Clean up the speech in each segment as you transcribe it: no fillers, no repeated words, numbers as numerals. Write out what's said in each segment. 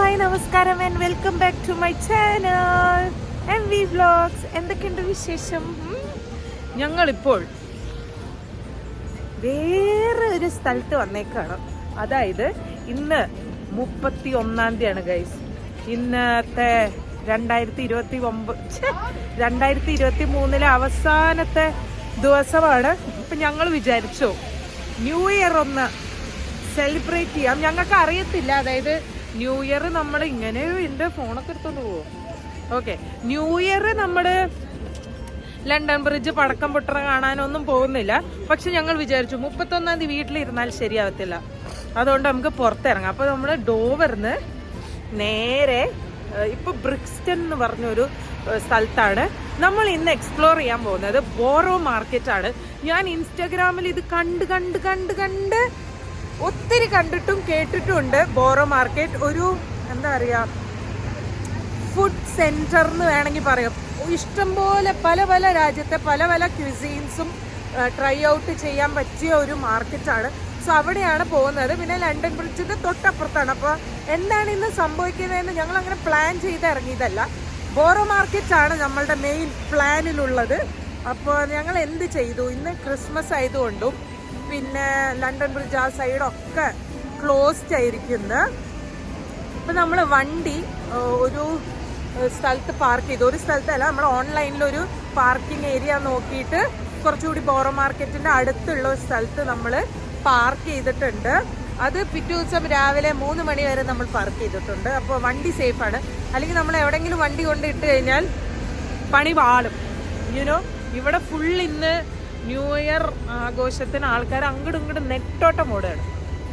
Hi നമസ്കാരം and welcome back to my channel MV vlogs. എന്തൊക്കെയുണ്ട് വിശേഷം? ഞങ്ങളിപ്പോൾ വേറെ ഒരു സ്ഥലത്ത് വന്നേക്കാണ്. അതായത് ഇന്ന് 31-ാം തീയതിയാണ് ഗൈസ്. ഇന്നത്തെ 2023 അവസാനത്തെ ദിവസമാണ്. ഇപ്പം ഞങ്ങൾ വിചാരിച്ചു ന്യൂ ഇയർ ഒന്ന് സെലിബ്രേറ്റ് ചെയ്യാം. ഞങ്ങൾക്ക് അറിയത്തില്ല, അതായത് ന്യൂ ഇയർ നമ്മൾ ഇങ്ങനെ എൻ്റെ ഫോണൊക്കെ എടുത്തോണ്ട് പോവും. ഓക്കെ, ന്യൂ ഇയർ നമ്മൾ ലണ്ടൻ ബ്രിഡ്ജ് പടക്കം പൊട്ടറ കാണാനൊന്നും പോകുന്നില്ല. പക്ഷെ ഞങ്ങൾ വിചാരിച്ചു 31-ാം തീയതി വീട്ടിലിരുന്നാൽ ശരിയാവത്തില്ല, അതുകൊണ്ട് നമുക്ക് പുറത്തിറങ്ങാം. അപ്പോൾ നമ്മൾ ഡോവറിന്ന് നേരെ ഇപ്പോൾ ബ്രിക്സ്റ്റൺ എന്ന് പറഞ്ഞൊരു സ്ഥലത്താണ് നമ്മൾ ഇന്ന് എക്സ്പ്ലോർ ചെയ്യാൻ പോകുന്നത്. ബോറോ മാർക്കറ്റാണ്. ഞാൻ ഇൻസ്റ്റാഗ്രാമിൽ ഇത് കണ്ട് ഒത്തിരി കണ്ടിട്ടും കേട്ടിട്ടുമുണ്ട്. ബോറോ മാർക്കറ്റ് ഒരു എന്താ പറയുക, ഫുഡ് സെൻറ്റർ എന്ന് വേണമെങ്കിൽ പറയാം. ഇഷ്ടംപോലെ പല രാജ്യത്തെ പല ക്യുസീൻസും ട്രൈ ഔട്ട് ചെയ്യാൻ പറ്റിയ ഒരു മാർക്കറ്റാണ്. സോ അവിടെയാണ് പോകുന്നത്. പിന്നെ ലണ്ടൻ ബ്രിഡ്ജിൻ്റെ തൊട്ടപ്പുറത്താണ്. അപ്പോൾ എന്താണ് ഇന്ന് സംഭവിക്കുന്നതെന്ന് ഞങ്ങൾ അങ്ങനെ പ്ലാൻ ചെയ്ത് ഇറങ്ങിയതല്ല. ബോറോ മാർക്കറ്റാണ് നമ്മളുടെ മെയിൻ പ്ലാനിലുള്ളത്. അപ്പോൾ ഞങ്ങൾ എന്ത് ചെയ്തു, ഇന്ന് ക്രിസ്മസ് ആയതുകൊണ്ടും പിന്നെ ലണ്ടൻ ബ്രിഡ്ജ് ആ സൈഡൊക്കെ ക്ലോസ്ഡ് ആയിരിക്കുന്നത്. ഇപ്പം നമ്മൾ വണ്ടി ഒരു സ്ഥലത്ത് പാർക്ക് ചെയ്തു. ഒരു സ്ഥലത്തല്ല, നമ്മൾ ഓൺലൈനിലൊരു പാർക്കിംഗ് ഏരിയ നോക്കിയിട്ട് കുറച്ചുകൂടി ബോറോ മാർക്കറ്റിൻ്റെ അടുത്തുള്ള ഒരു സ്ഥലത്ത് നമ്മൾ പാർക്ക് ചെയ്തിട്ടുണ്ട്. അത് പിറ്റേ ദിവസം രാവിലെ 3 മണി വരെ നമ്മൾ പാർക്ക് ചെയ്തിട്ടുണ്ട്. അപ്പോൾ വണ്ടി സേഫാണ്. അല്ലെങ്കിൽ നമ്മൾ എവിടെയെങ്കിലും വണ്ടി കൊണ്ട് ഇട്ട് കഴിഞ്ഞാൽ പണി വാളും. യുനോ, ഇവിടെ ഫുൾ ഇന്ന് ന്യൂ ഇയർ ആഘോഷത്തിന് ആൾക്കാർ അങ്ങോട്ടും ഇങ്ങോട്ടും നെട്ടോട്ടം ഓടുകയാണ്.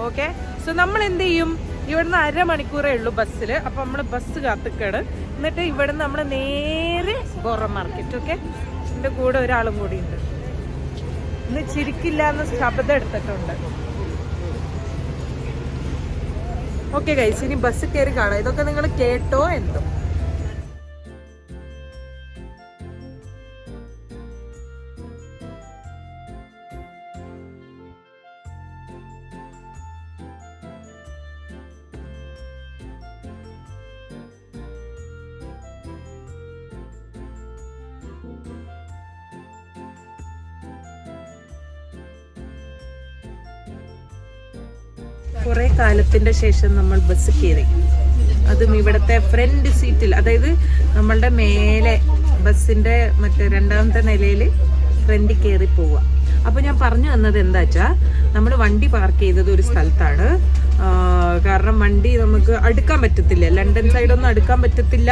ഓക്കെ, സോ നമ്മൾ എന്ത് ചെയ്യും, ഇവിടുന്ന് 1/2 മണിക്കൂറേ ഉള്ളൂ ബസ്സിൽ. അപ്പം നമ്മൾ ബസ് കാത്തിക്കാണ്. എന്നിട്ട് ഇവിടുന്ന് നമ്മൾ നേരെ ബോറോ മാർക്കറ്റ്. ഓക്കെ, എൻ്റെ കൂടെ ഒരാളും കൂടി ഉണ്ട്. ഇന്ന് ചിരിക്കില്ല എന്ന് ശബ്ദം എടുത്തിട്ടുണ്ട്. ഓക്കെ ഗൈസ്, ഇനി ബസ് കയറി കാണാം. ഇതൊക്കെ നിങ്ങൾ കേട്ടോ എന്തോ. കുറേ കാലത്തിൻ്റെ ശേഷം നമ്മൾ ബസ് കയറി. അതും ഇവിടുത്തെ ഫ്രണ്ട് സീറ്റിൽ, അതായത് നമ്മളുടെ മേലെ ബസ്സിൻ്റെ മറ്റേ 2ാമത്തെ നിലയിൽ ഫ്രണ്ടിൽ കയറി പോവുക. അപ്പോൾ ഞാൻ പറഞ്ഞു തന്നത് എന്താ വെച്ചാൽ, നമ്മൾ വണ്ടി പാർക്ക് ചെയ്തത് ഒരു സ്ഥലത്താണ്. കാരണം വണ്ടി നമുക്ക് അടുക്കാൻ പറ്റത്തില്ല, ലണ്ടൻ സൈഡൊന്നും അടുക്കാൻ പറ്റത്തില്ല.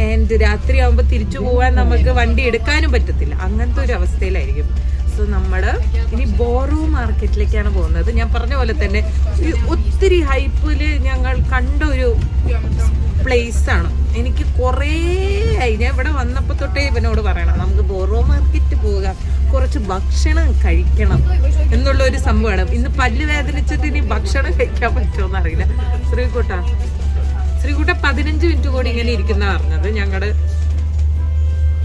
ആൻഡ് രാത്രി ആകുമ്പോൾ തിരിച്ചു പോകാൻ നമുക്ക് വണ്ടി എടുക്കാനും പറ്റത്തില്ല. അങ്ങനത്തെ ഒരു അവസ്ഥയിലായിരിക്കും. സോ നമ്മൾ ഇനി ബോറോ മാർക്കറ്റിലേക്കാണ് പോകുന്നത്. ഞാൻ പറഞ്ഞ പോലെ തന്നെ ഒത്തിരി ഹൈപ്പിൽ ഞങ്ങൾ കണ്ട ഒരു പ്ലേസാണ്. എനിക്ക് കുറേ ആയി, ഞാൻ ഇവിടെ വന്നപ്പോൾ തൊട്ടേ ഇവനോട് പറയണം നമുക്ക് ബോറോ മാർക്കറ്റ് പോകാം, കുറച്ച് ഭക്ഷണം കഴിക്കണം എന്നുള്ളൊരു സംഭവമാണ്. ഇന്ന് പല്ല് വേദനിച്ചിട്ട് ഇനി ഭക്ഷണം കഴിക്കാൻ പറ്റുമോന്ന് അറിയില്ല. ശ്രീകുട്ട 15 മിനിറ്റ് കൂടി ഇങ്ങനെ ഇരിക്കുന്ന പറഞ്ഞത്. ഞങ്ങള്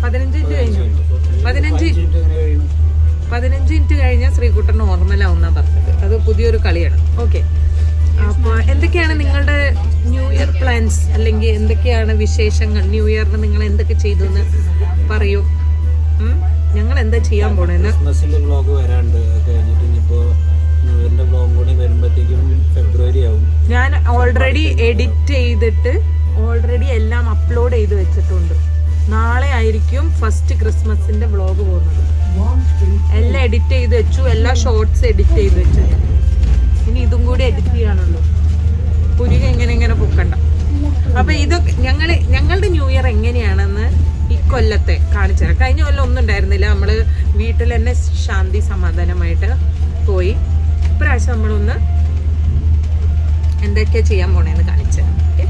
15 മിനിറ്റ് കഴിഞ്ഞു. 15 മിനിറ്റ് കഴിഞ്ഞാൽ ശ്രീകുട്ടൻ നോർമലാവുന്ന പറഞ്ഞത്. അത് പുതിയൊരു കളിയാണ്. ഓക്കെ, അപ്പോൾ എന്തൊക്കെയാണ് നിങ്ങളുടെ ന്യൂ ഇയർ പ്ലാൻസ്, അല്ലെങ്കിൽ എന്തൊക്കെയാണ് വിശേഷങ്ങൾ? ന്യൂ ഇയറിന് നിങ്ങൾ എന്തൊക്കെ ചെയ്തു എന്ന് പറയൂ. ഞങ്ങൾ എന്താ ചെയ്യാൻ പോണെന്ന്. വ്ലോഗ് വരാണ്ട് കഴിഞ്ഞിട്ട് ഇനിയിപ്പോൾ ന്യൂ ഇയറിന്റെ വ്ലോഗ് കൂടി വരുമ്പോഴത്തേക്കും ഫെബ്രുവരി ആവും. ഞാൻ ഓൾറെഡി എഡിറ്റ് ചെയ്തിട്ട് എല്ലാം അപ്ലോഡ് ചെയ്ത് വെച്ചിട്ടുണ്ട്. നാളെ ആയിരിക്കും ഫസ്റ്റ് ക്രിസ്മസിന്റെ വ്ലോഗ് പോകുന്നത്. എല്ലാം എഡിറ്റ് ചെയ്ത് വെച്ചു, എല്ലാ ഷോർട്സ് എഡിറ്റ് ചെയ്ത് വെച്ചു. ഇനി ഇതും കൂടി എഡിറ്റ് ചെയ്യാനുള്ളൂ. പുരിക ഇങ്ങനെ പൊക്കണ്ട. അപ്പൊ ഇതൊക്കെ ഞങ്ങളുടെ ന്യൂ ഇയർ എങ്ങനെയാണെന്ന് ഇക്കൊല്ലത്തെ കാണിച്ചു തരാം. കഴിഞ്ഞ കൊല്ലം ഒന്നും ഉണ്ടായിരുന്നില്ല, നമ്മള് വീട്ടിൽ തന്നെ ശാന്തി സമാധാനമായിട്ട് പോയി. ഇപ്രാവശ്യം നമ്മളൊന്ന് എന്തൊക്കെയാ ചെയ്യാൻ പോണേന്ന് കാണിച്ചു തരാം. ഓക്കെ,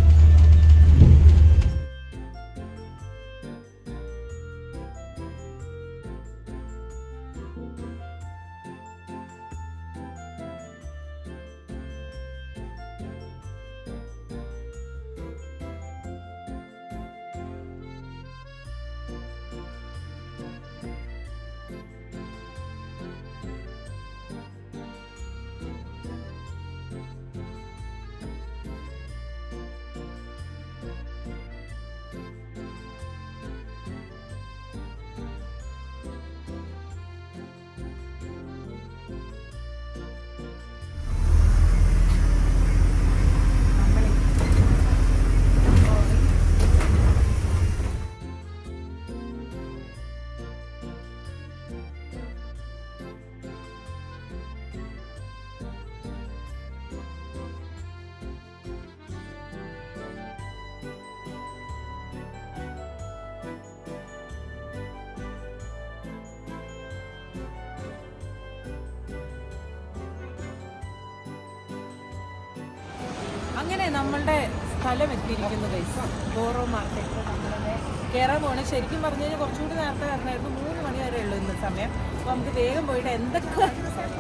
അങ്ങനെ നമ്മളുടെ സ്ഥലം എത്തിയിരിക്കുന്നു ഗൈസ്. ബോറോ മാർക്കറ്റിൽ നമ്മളിവിടെ കയറാൻ പോകണം. ശരിക്കും പറഞ്ഞു കഴിഞ്ഞാൽ കുറച്ചുകൂടി നേരത്തെ വരണമായിരുന്നു. 3 മണി വരെ ഉള്ളൂ ഇന്ന് സമയം. അപ്പോൾ നമുക്ക് വേഗം പോയിട്ട്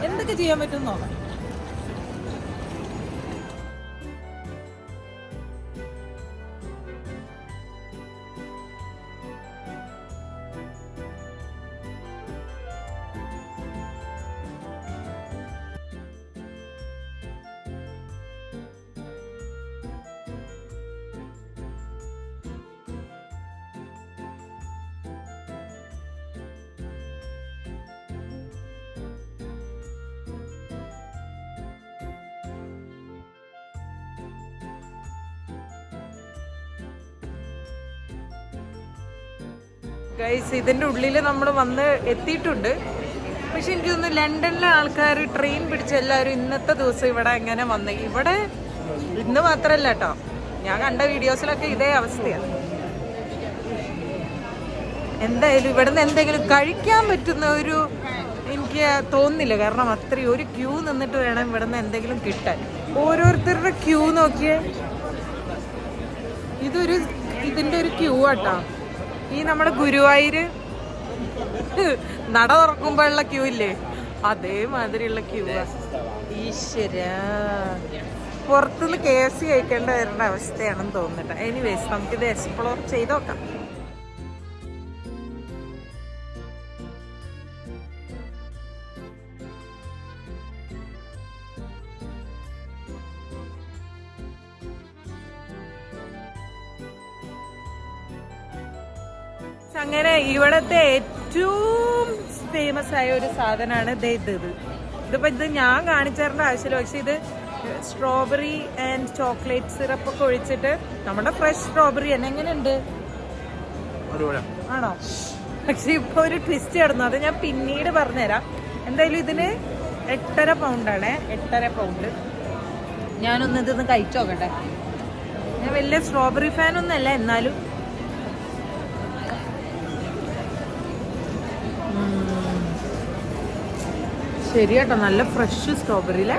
എന്തൊക്കെ ചെയ്യാൻ പറ്റും നോക്കാം. ഗൈസ് ഇതിൻ്റെ ഉള്ളിൽ നമ്മൾ വന്ന് എത്തിയിട്ടുണ്ട്. പക്ഷെ എനിക്ക് തോന്നുന്നു ലണ്ടനിലെ ആൾക്കാർ ട്രെയിൻ പിടിച്ച് എല്ലാവരും ഇന്നത്തെ ദിവസം ഇവിടെ എങ്ങനെ വന്ന് ഇവിടെ ഇന്ന് മാത്രമല്ല കേട്ടോ, ഞാൻ കണ്ട വീഡിയോസിലൊക്കെ ഇതേ അവസ്ഥയാണ്. എന്തായാലും ഇവിടുന്ന് എന്തെങ്കിലും കഴിക്കാൻ പറ്റുന്ന ഒരു എനിക്ക് തോന്നുന്നില്ല. കാരണം അത്രയും ഒരു ക്യൂ നിന്നിട്ട് വേണം ഇവിടുന്ന് എന്തെങ്കിലും കിട്ടാൻ. ഓരോരുത്തരുടെ ക്യൂ നോക്കിയേ, ഇതിൻ്റെ ഒരു ക്യൂ ആട്ടോ. ഈ നമ്മുടെ ഗുരുവായൂര് നട തുറക്കുമ്പോഴുള്ള ക്യൂ ഇല്ലേ, അതേമാതിരിയുള്ള ക്യൂ ആ. ഈശ്വര, പുറത്തുനിന്ന് KFC കഴിക്കേണ്ട വരേണ്ട അവസ്ഥയാണെന്ന് തോന്നുന്നുണ്ട്. എനിവേസ് നമുക്കിത് എക്സ്പ്ലോർ ചെയ്ത് നോക്കാം. അങ്ങനെ ഇവിടത്തെ ഏറ്റവും ഫേമസ് ആയ ഒരു സാധനമാണ് ഇതിപ്പോ ഇത് ഞാൻ കാണിച്ചു തരേണ്ട ആവശ്യമില്ല. പക്ഷെ ഇത് സ്ട്രോബെറി ആൻഡ് ചോക്ലേറ്റ് സിറപ്പ് ഒക്കെ ഒഴിച്ചിട്ട് നമ്മുടെ ഫ്രഷ് സ്ട്രോബെറി തന്നെ. എങ്ങനെയുണ്ട്? ആണോ? പക്ഷെ ഇപ്പൊ ഒരു ട്വിസ്റ്റ് കിടന്നു, അത് ഞാൻ പിന്നീട് പറഞ്ഞുതരാം. എന്തായാലും ഇതിന് 8.5 പൗണ്ടാണ്. 8.5 പൗണ്ട്. ഞാനൊന്ന് ഇതൊന്ന് കഴിച്ചു നോക്കട്ടെ. ഞാൻ വലിയ സ്ട്രോബെറി ഫാനൊന്നല്ല, എന്നാലും ശരി കേട്ടോ, നല്ല ഫ്രഷ് സ്ട്രോബെറിയിലെ.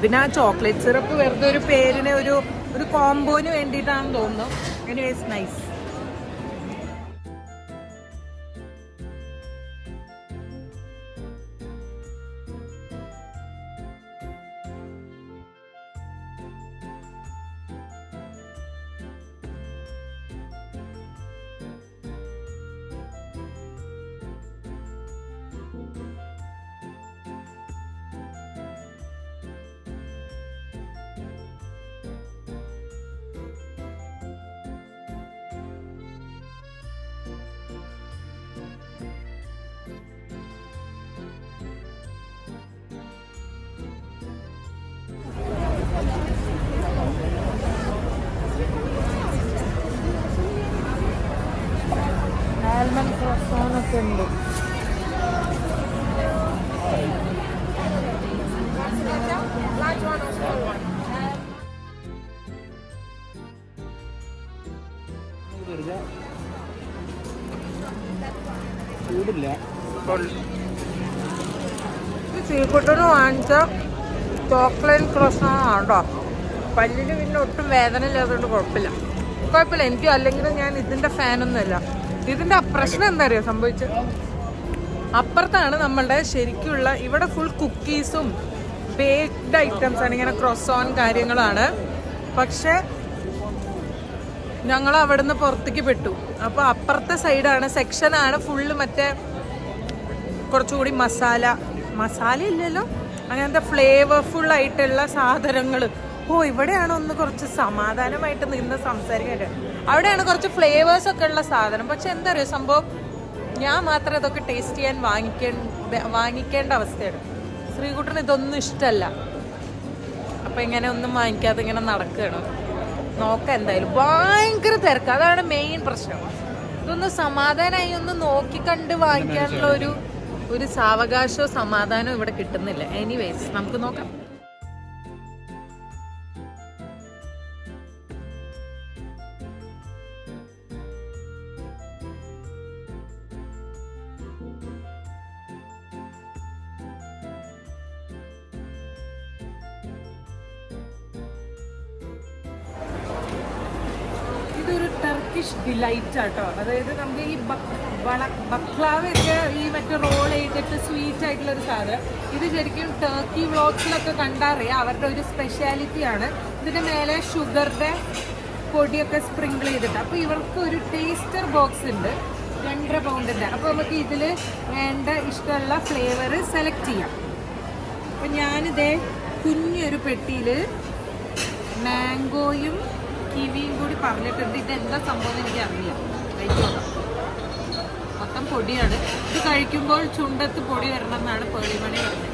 പിന്നെ ആ ചോക്ലേറ്റ് സിറപ്പ് വെറുതെ ഒരു പേരിന് ഒരു കോംബോന് വേണ്ടിയിട്ടാണെന്ന് തോന്നുന്നു. Anyways nice. ആൽമണ്ട് ക്രോസോണൊക്കെ ഉണ്ട്. ചീക്കുട്ടന് വാങ്ങിച്ച ചോക്ലേറ്റ് ക്രോസോൺ ആണോ. പല്ലിന് പിന്നെ ഒട്ടും വേദന ഇല്ലാത്തതുകൊണ്ട് കുഴപ്പമില്ല. എനിക്ക് അല്ലെങ്കിൽ ഞാൻ ഇതിന്റെ ഫാനൊന്നുമല്ല. ഇതിന്റെ പ്രശ്നം എന്താ അറിയോ സംഭവിച്ചത്? അപ്പുറത്താണ് നമ്മളുടെ ശരിക്കുള്ള, ഇവിടെ ഫുൾ കുക്കീസും ബേക്ക്ഡ് ഐറ്റംസ് ആണ്, ഇങ്ങനെ ക്രോസോൺ കാര്യങ്ങളാണ്. പക്ഷെ ഞങ്ങൾ അവിടുന്ന് പുറത്തേക്ക് പെട്ടു. അപ്പോൾ അപ്പുറത്തെ സൈഡാണ്, സെക്ഷനാണ് ഫുള്ള് മറ്റേ കുറച്ചുകൂടി മസാല ഇല്ലല്ലോ, അങ്ങനത്തെ ഫ്ലേവർഫുൾ ആയിട്ടുള്ള സാധനങ്ങൾ. ഇവിടെയാണ് ഒന്ന് കുറച്ച് സമാധാനമായിട്ട് നിന്ന് സംസാരിക്കാൻ. അവിടെയാണ് കുറച്ച് ഫ്ലേവേഴ്സ് ഒക്കെ ഉള്ള സാധനം. പക്ഷെ എന്താ പറയുക സംഭവം, ഞാൻ മാത്രം ഇതൊക്കെ ടേസ്റ്റ് ചെയ്യാൻ വാങ്ങിക്കേണ്ട അവസ്ഥയാണ്. ശ്രീകുട്ടന് ഇതൊന്നും ഇഷ്ടമല്ല. അപ്പം ഇങ്ങനെ ഒന്നും വാങ്ങിക്കാതെ ഇങ്ങനെ നടക്കുകയാണ്. നോക്കാം എന്തായാലും. ഭയങ്കര തിരക്ക്, അതാണ് മെയിൻ പ്രശ്നം. ഇതൊന്ന് സമാധാനമായി ഒന്ന് നോക്കിക്കണ്ട് വാങ്ങിക്കാനുള്ള ഒരു സാവകാശവും സമാധാനവും ഇവിടെ കിട്ടുന്നില്ല. എനിവേസ് നമുക്ക് നോക്കാം. ടർക്കിഷ് ഡിലൈറ്റ് ആട്ടോ. അതായത് നമുക്ക് ഈ ബക്ലാവയൊക്കെ ഈ മറ്റേ റോൾ ചെയ്തിട്ട് സ്വീറ്റ് ആയിട്ടുള്ള ഒരു സാധനം. ഇത് ശരിക്കും ടർക്കി വ്ളോഗ്സിലൊക്കെ കണ്ടറിയാം, അവരുടെ ഒരു സ്പെഷ്യാലിറ്റിയാണ്. ഇതിൻ്റെ മേലെ ഷുഗറിൻ്റെ പൊടിയൊക്കെ സ്പ്രിങ്കിൾ ചെയ്തിട്ട്. അപ്പോൾ ഇവർക്ക് ഒരു ടേസ്റ്റർ ബോക്സ് ഉണ്ട് 2.5 പൗണ്ടിൻ്റെ. അപ്പോൾ നമുക്ക് ഇതിൽ വേണ്ട ഇഷ്ടമുള്ള ഫ്ലേവർ സെലക്ട് ചെയ്യാം. അപ്പം ഞാനിതേ കുഞ്ഞൊരു പെട്ടിയിൽ മാംഗോയും കിവിയും കൂടി പറഞ്ഞിട്ടുണ്ട്. ഇതെന്താ സംഭവം എനിക്ക് അറിയില്ല. കഴിച്ചോളാം. മൊത്തം പൊടിയാണ്. ഇത് കഴിക്കുമ്പോൾ ചുണ്ടത്ത് പൊടി വരണം എന്നാണ് പേളിമണി പറഞ്ഞത്.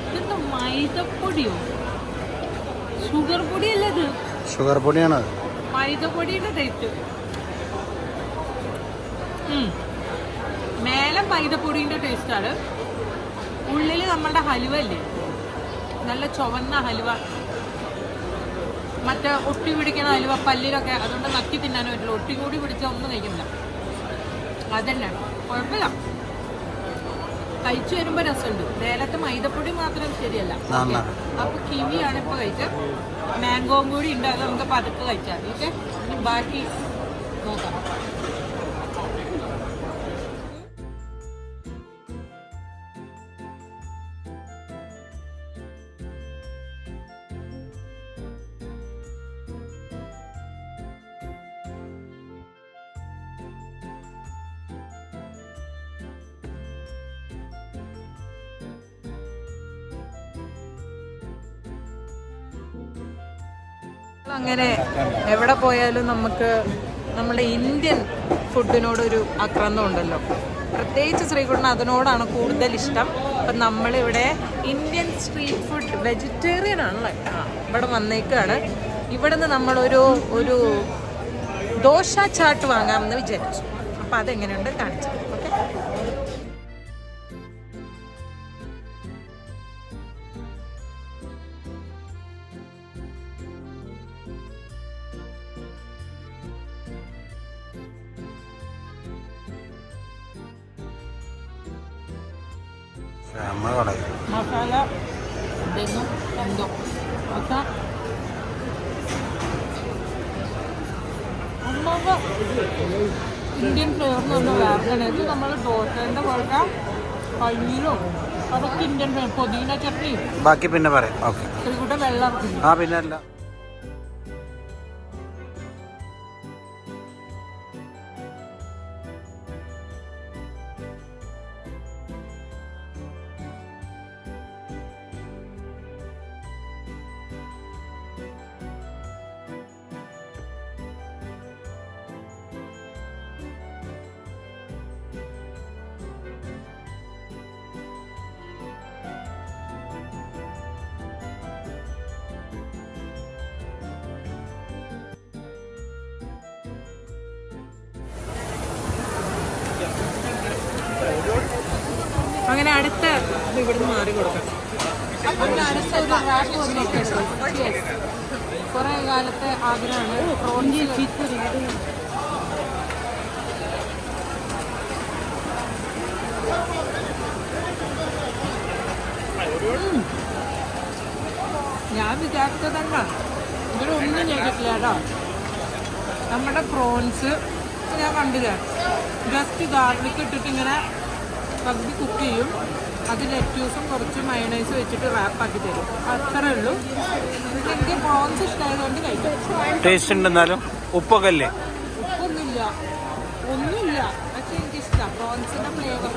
ഇതെന്താ മൈദപ്പൊടിയോ? ഷുഗർ പൊടിയല്ലേ ഇത്? ഷുഗർ പൊടിയാണ്. മൈദപ്പൊടിയുടെ ടേസ്റ്റ്. മേലെ മൈദപ്പൊടിയുടെ ടേസ്റ്റാണ്. ഉള്ളിൽ നമ്മളുടെ ഹലുവ ഇല്ലേ, നല്ല ചുവന്ന ഹലുവ, മറ്റേ ഒട്ടി പിടിക്കുന്ന ഹലുവ പല്ലിലൊക്കെ, അതുകൊണ്ട് നക്കി തിന്നാനും പറ്റില്ല. ഒട്ടി കൂടി പിടിച്ചാൽ ഒന്നും കഴിക്കുന്നില്ല. അതന്നെയാണ്, കുഴപ്പമില്ല. കഴിച്ചു വരുമ്പോൾ രസമുണ്ട്. നേരത്തെ മൈദപ്പൊടി മാത്രം ശരിയല്ല. അപ്പൊ കിവിയാണ് ഇപ്പൊ കഴിച്ചത്. മാംഗോയും കൂടി ഉണ്ട്, അത് നമുക്ക് പതുക്കെ കഴിച്ചാൽ. ഓക്കെ, ഇനി ബാക്കി നോക്കാം. അങ്ങനെ എവിടെ പോയാലും നമുക്ക് നമ്മുടെ ഇന്ത്യൻ ഫുഡിനോടൊരു ആക്രാന്തം ഉണ്ടല്ലോ. പ്രത്യേകിച്ച് ശ്രീകുട്ടന് അതിനോടാണ് കൂടുതൽ ഇഷ്ടം. അപ്പം നമ്മളിവിടെ ഇന്ത്യൻ സ്ട്രീറ്റ് ഫുഡ്, വെജിറ്റേറിയൻ ആണല്ലേ, ഇവിടെ വന്നേക്കാണ്. ഇവിടെ നിന്ന് നമ്മളൊരു ദോശ ചാട്ട് വാങ്ങാമെന്ന് വിചാരിച്ചു. അപ്പം അതെങ്ങനെയുണ്ട് കാണിച്ചു. ഓക്കെ, മസാല ഇതൊന്നും എന്തോ ഇന്ത്യൻ ഫ്ലേവർ എന്ന് പറഞ്ഞാൽ വേറെ. ഇത് നമ്മൾ ദോശേൻ്റെ പോലത്തെ പനീരും അതൊക്കെ ഇന്ത്യൻ ഫ്ലേവർ. പുതിന ചട്നിയും ബാക്കി പിന്നെ പറയാം. ഓക്കെ, ശ്രീകുട്ടൻ വെള്ളം. പിന്നെ അല്ല, അങ്ങനെ അടുത്ത ഇവിടുന്ന് മാറി കൊടുക്കാം. അങ്ങനെ അടുത്ത ഒരു റാപ്പ് വന്നിട്ടുണ്ട്. കുറേ കാലത്തെ ആഗ്രഹമാണ് പ്രോൺസ്. ഞാൻ വിചാരിച്ചതല്ല, ഇവരൊന്നും ചെയ്തിട്ടില്ല കേട്ടോ. നമ്മുടെ പ്രോൺസ് ഞാൻ കണ്ടില്ല, ജസ്റ്റ് ഗാർലിക് ഇട്ടിട്ട് ഇങ്ങനെ പകുതി കുക്ക് ചെയ്യും. അത് ലെറ്റ്യൂസും കുറച്ച് മയണൈസ് വെച്ചിട്ട് റാപ്പാക്കി തരും. അത്രേ ഉള്ളൂ. എനിക്ക് പ്രോൺസ് ഇഷ്ടമായതുകൊണ്ട് കഴിക്കാം. ടേസ്റ്റ് ഉണ്ടെന്നാലും ഉപ്പൊക്കെ അല്ലേ? ഉപ്പൊന്നുമില്ല, ഒന്നുമില്ല. പക്ഷെ എനിക്കിഷ്ടമാണ് പ്രോൺസിൻ്റെ ഫ്ലേവർ.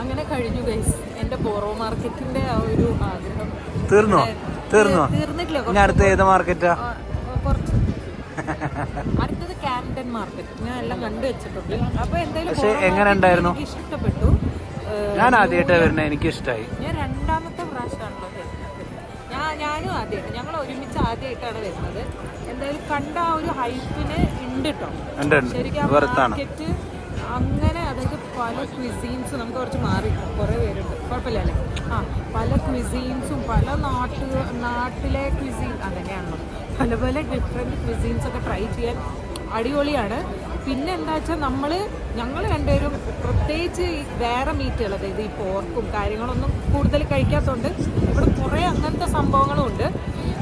അങ്ങനെ കഴിഞ്ഞു ഗൈസ് എൻ്റെ ബോറോ മാർക്കറ്റിന്റെ ആ ഒരു ആഗ്രഹം. തീർന്നിട്ടില്ല. അടുത്ത ഏത് മാർക്കറ്റാ? കുറച്ച് അടുത്തത് കാംഡൻ മാർക്കറ്റ്. ഞാൻ എല്ലാം കണ്ടു വെച്ചിട്ടുണ്ട്. അപ്പൊ എന്തായാലും എങ്ങനെ ഉണ്ടായിരുന്നു? ഇഷ്ടപ്പെട്ടു. ഞാൻ ആദ്യമായിട്ട് വരുന്നത്, എനിക്ക് ഇഷ്ടമായി. ഞാൻ രണ്ടാമത്തെ പ്രാവശ്യമാണല്ലോ വരുന്നത്. ഞാനും ആദ്യമായിട്ട്, ഞങ്ങൾ ഒരുമിച്ച് ആദ്യമായിട്ടാണ് വരുന്നത്. എന്തായാലും കണ്ട ആ ഒരു ഹൈപ്പിന് ഉണ്ട് കേട്ടോ. ശരിക്കും മാർക്കറ്റ് അങ്ങനെ, അതായത് പല ക്വിസീൻസ് നമുക്ക് കുറച്ച് മാറി കുറേ പേരുണ്ട്, കുഴപ്പമില്ല അല്ലേ? ആ, പല ക്വിസീൻസും പല നാട്ടിലെ ക്വിസീൻ അതന്നെയാണല്ലോ, പല പല ഡിഫറെൻറ്റ് ക്വിസീൻസ് ഒക്കെ ട്രൈ ചെയ്യാൻ അടിപൊളിയാണ്. പിന്നെ എന്താ വെച്ചാൽ ഞങ്ങൾ രണ്ടുപേരും പ്രത്യേകിച്ച് ഈ വേറെ മീറ്റുകൾ, അതായത് ഈ പോർക്കും കാര്യങ്ങളൊന്നും കൂടുതൽ കഴിക്കാത്തതുകൊണ്ട് ഇവിടെ കുറേ അങ്ങനത്തെ സംഭവങ്ങളും ഉണ്ട്.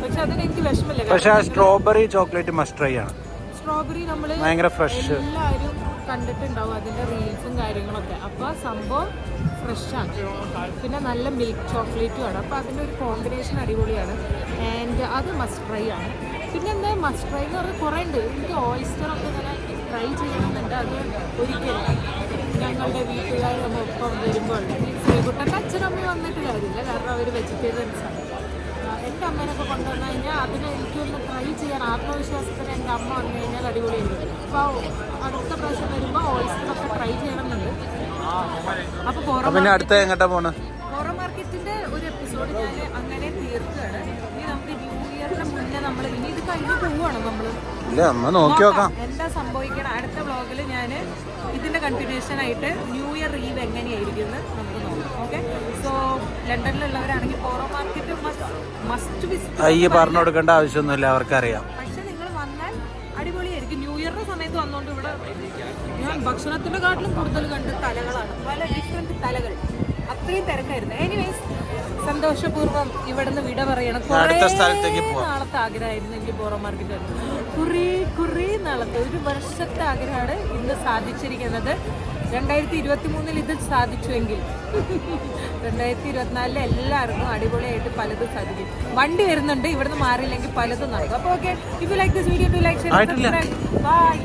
പക്ഷെ അതിന് എനിക്ക് വിഷമില്ല. പക്ഷെ സ്ട്രോബെറി ചോക്ലേറ്റ് മസ്റ്റ് ട്രൈ ആണ്. സ്ട്രോബെറി നമ്മൾ ഭയങ്കര ഫ്രഷ്, എല്ലാവരും കണ്ടിട്ടുണ്ടാവും അതിൻ്റെ റീൽസും കാര്യങ്ങളൊക്കെ. അപ്പോൾ ആ സംഭവം ഫ്രഷാണ്, പിന്നെ നല്ല മിൽക്ക് ചോക്ലേറ്റും ആണ്. അപ്പോൾ അതിൻ്റെ ഒരു കോമ്പിനേഷൻ അടിപൊളിയാണ്. ആൻഡ് അത് മസ്റ്റ് ട്രൈ ആണ്. പിന്നെ എന്താ മസ്റ്റ് ട്രൈ എന്ന് പറഞ്ഞാൽ കുറേ ഉണ്ട്. എനിക്ക് ഓയിസ്റ്ററൊക്കെ ഇങ്ങനെ ട്രൈ ചെയ്യണമെന്നുണ്ട്. അത് ഒരിക്കലും ഞങ്ങളുടെ വീട്ടുകാരൊപ്പം വരുമ്പോൾ ശ്രീകുട്ടൻ്റെ അച്ഛനമ്മ വന്നിട്ട് കാര്യമില്ല, കാരണം അവർ വെജിറ്റേറിയൻസാണ്. എൻ്റെ അമ്മേനൊക്കെ കൊണ്ടുവന്നു കഴിഞ്ഞാൽ അതിന് എനിക്കൊന്ന് ട്രൈ ചെയ്യാൻ ആത്മവിശ്വാസത്തിന് എൻ്റെ അമ്മ വന്നു കഴിഞ്ഞാൽ അടിപൊളിയായിരുന്നു. അപ്പോൾ അടുത്ത പ്രാവശ്യം വരുമ്പോൾ ഓയിസ്റ്ററൊക്കെ ട്രൈ ചെയ്യണമെന്നുണ്ട്. അപ്പോൾ പിന്നെ അടുത്ത എങ്ങോട്ടാ പോണ്? കോറോ മാർക്കറ്റിൻ്റെ ഒരു എപ്പിസോഡ് ഞാൻ അങ്ങനെ തീർക്കുകയാണ്. ഇനി നമുക്ക് ന്യൂ ഇയറിന് മുന്നേ നമ്മൾ ഇനി ഇത് കഴിഞ്ഞ് പോവുകയാണ് നമ്മൾ. ഇല്ല, നമ്മൾ നോക്കി നോക്കാം എന്താ സംഭവിക്കണം. അടുത്ത വ്ളോഗിൽ ഞാൻ ഇതിൻ്റെ കണ്ടിന്യൂഷൻ ആയിട്ട് ന്യൂ ഇയർ ഈവ് എങ്ങനെയായിരിക്കും എന്ന് നമുക്ക് നോക്കാം. ഓക്കെ, സോ ലണ്ടനിലുള്ളവരാണെങ്കിൽ കോറോ മാർക്കറ്റ് മസ്റ്റ് വിസിറ്റ്. അയ്യ പറഞ്ഞു കൊടുക്കേണ്ട ആവശ്യമൊന്നുമില്ല, അവർക്കറിയാം. പക്ഷെ നിങ്ങൾ വന്നാൽ അടിപൊളിയായിരിക്കും. ന്യൂ ഇയറിന്റെ സമയത്ത് വന്നുകൊണ്ട് ഇവിടെ ഞാൻ ഭക്ഷണത്തിന്റെ കാട്ടിലും കൂടുതൽ കണ്ട് തലകളാണ്, പല ഡിഫറെന്റ് തലകൾ. അത്രയും തിരക്കായിരുന്നു. എനിവേസ്, സന്തോഷപൂർവ്വം ഇവിടുന്ന് വിട പറയണം. അടുത്ത സ്ഥലത്തേക്ക് പോവാം. നാളത്തെ ആഗ്രഹമായിരുന്നു എനിക്ക് കോറോ മാർക്കറ്റ്. കുറേ നാളത്തെ, ഒരു വർഷത്തെ ആഗ്രഹമാണ് ഇന്ന് സാധിച്ചിരിക്കുന്നത്. 2023 ഇത് സാധിച്ചുവെങ്കിൽ 2024 എല്ലാവർക്കും അടിപൊളിയായിട്ട് പലതും സാധിക്കും. വണ്ടി വരുന്നുണ്ട്, ഇവിടുന്ന് മാറിയില്ലെങ്കിൽ പലതും നടക്കും. അപ്പോൾ okay, if you like this video, do like, share, subscribe. By.